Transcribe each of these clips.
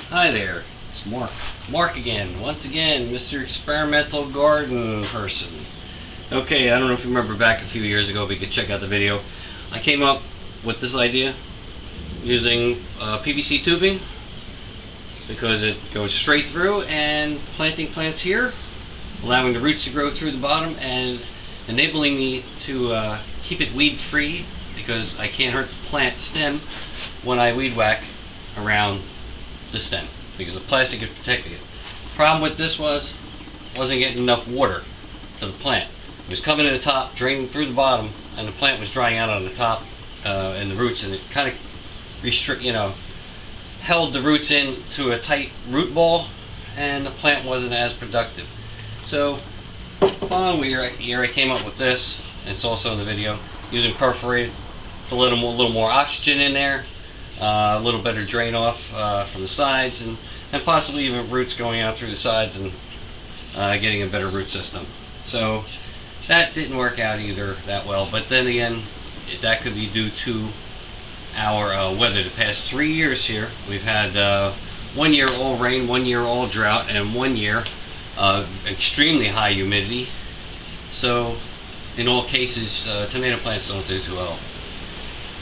Hi there, it's Mark. Mark again, once again, Mr. Experimental Garden Person. Okay, I don't know if you remember back a few years ago, but you could check out the video. I came up with this idea using PVC tubing because it goes straight through and planting plants here, allowing the roots to grow through the bottom and enabling me to keep it weed free because I can't hurt the plant stem when I weed whack around the stem because the plastic is protecting it. The problem with this wasn't getting enough water to the plant. It was coming to the top, draining through the bottom, and the plant was drying out on the top and the roots, and it kind of held the roots in to a tight root ball, and the plant wasn't as productive. So following year I came up with this. It's also in the video, using perforated to let a little more oxygen in there, a little better drain off from the sides, and possibly even roots going out through the sides and getting a better root system. So that didn't work out either that well, but then again, that could be due to our weather. The past 3 years here, we've had 1 year all rain, 1 year all drought, and 1 year extremely high humidity. So in all cases, tomato plants don't do too well.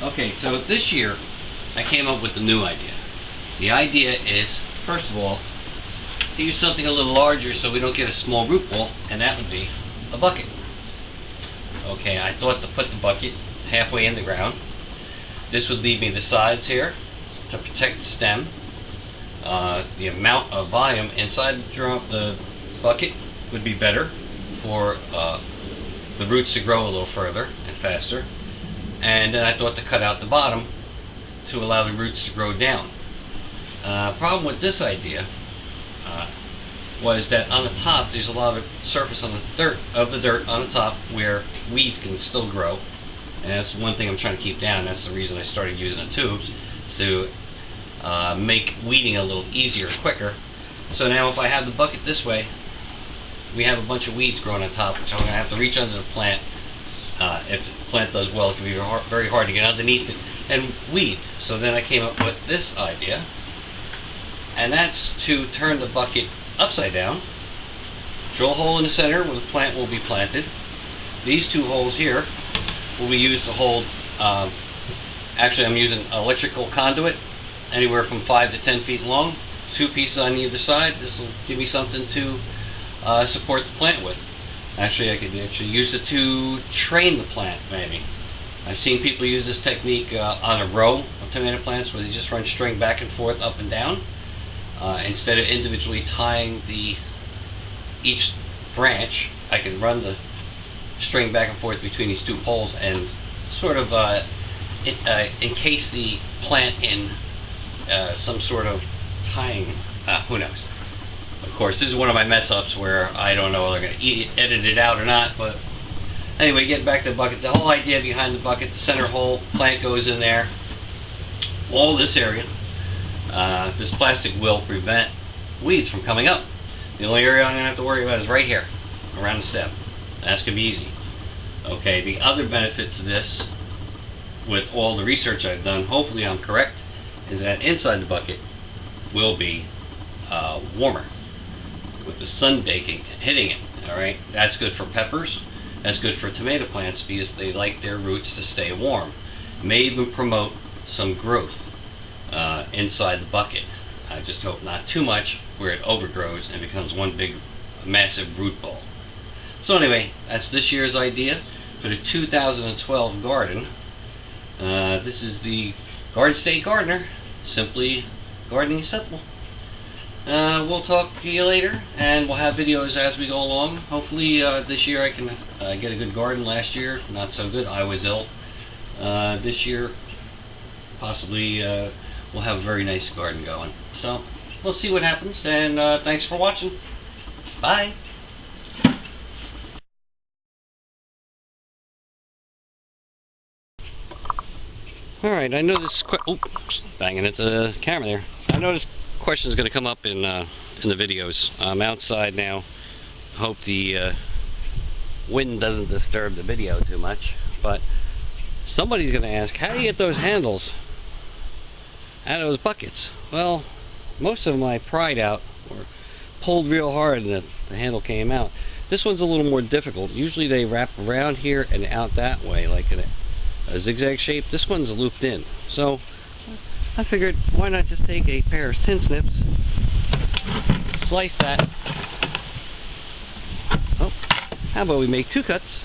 Okay, so this year I came up with a new idea. The idea is, first of all, to use something a little larger so we don't get a small root ball, and that would be a bucket. Okay, I thought to put the bucket halfway in the ground. This would leave me the sides here to protect the stem. The amount of volume inside the bucket would be better for the roots to grow a little further and faster. And then I thought to cut out the bottom to allow the roots to grow down. Problem with this idea was that on the top there's a lot of surface on the dirt on the top where weeds can still grow, and that's one thing I'm trying to keep down. That's the reason I started using the tubes, to make weeding a little easier, quicker. So now if I have the bucket this way, we have a bunch of weeds growing on top, which I'm going to have to reach under the plant. If the plant does well, it can be very hard to get underneath it and weed. So then I came up with this idea, and that's to turn the bucket upside down, drill a hole in the center where the plant will be planted. These two holes here will be used to hold, actually I'm using electrical conduit, anywhere from 5 to 10 feet long, 2 pieces on either side. This will give me something to support the plant with. Actually, I could use it to train the plant, maybe. I've seen people use this technique on a row of tomato plants where they just run string back and forth, up and down, instead of individually tying each branch. I can run the string back and forth between these two poles and sort of encase the plant in some sort of tying. Who knows? Of course, this is one of my mess-ups where I don't know whether they're going to edit it out or not, but anyway, getting back to the bucket, the whole idea behind the bucket, the center hole, plant goes in there, all this area. This plastic will prevent weeds from coming up. The only area I'm going to have to worry about is right here, around the stem. That's going to be easy. Okay, the other benefit to this, with all the research I've done, hopefully I'm correct, is that inside the bucket will be warmer with the sun baking and hitting it. Alright, that's good for peppers. That's good for tomato plants because they like their roots to stay warm. It may even promote some growth inside the bucket. I just hope not too much where it overgrows and becomes one big massive root ball. So anyway, that's this year's idea for the 2012 garden. This is the Garden State Gardener. Simply gardening simple. We'll talk to you later, and we'll have videos as we go along. Hopefully this year I can get a good garden. Last year, not so good. I was ill. This year, possibly we'll have a very nice garden going. So, we'll see what happens, and thanks for watching. Bye! Alright, I know this banging at the camera there. I know this question is going to come up in the videos. I'm outside now. Hope the wind doesn't disturb the video too much. But somebody's going to ask, how do you get those handles out of those buckets? Well, most of them I pried out or pulled real hard and the handle came out. This one's a little more difficult. Usually they wrap around here and out that way, like in a zigzag shape. This one's looped in. So I figured, why not just take a pair of tin snips, slice that. Oh, how about we make 2 cuts,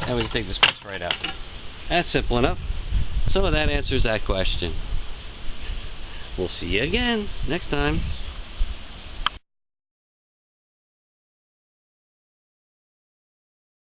and we can take this piece right out. That's simple enough. So that answers that question. We'll see you again next time.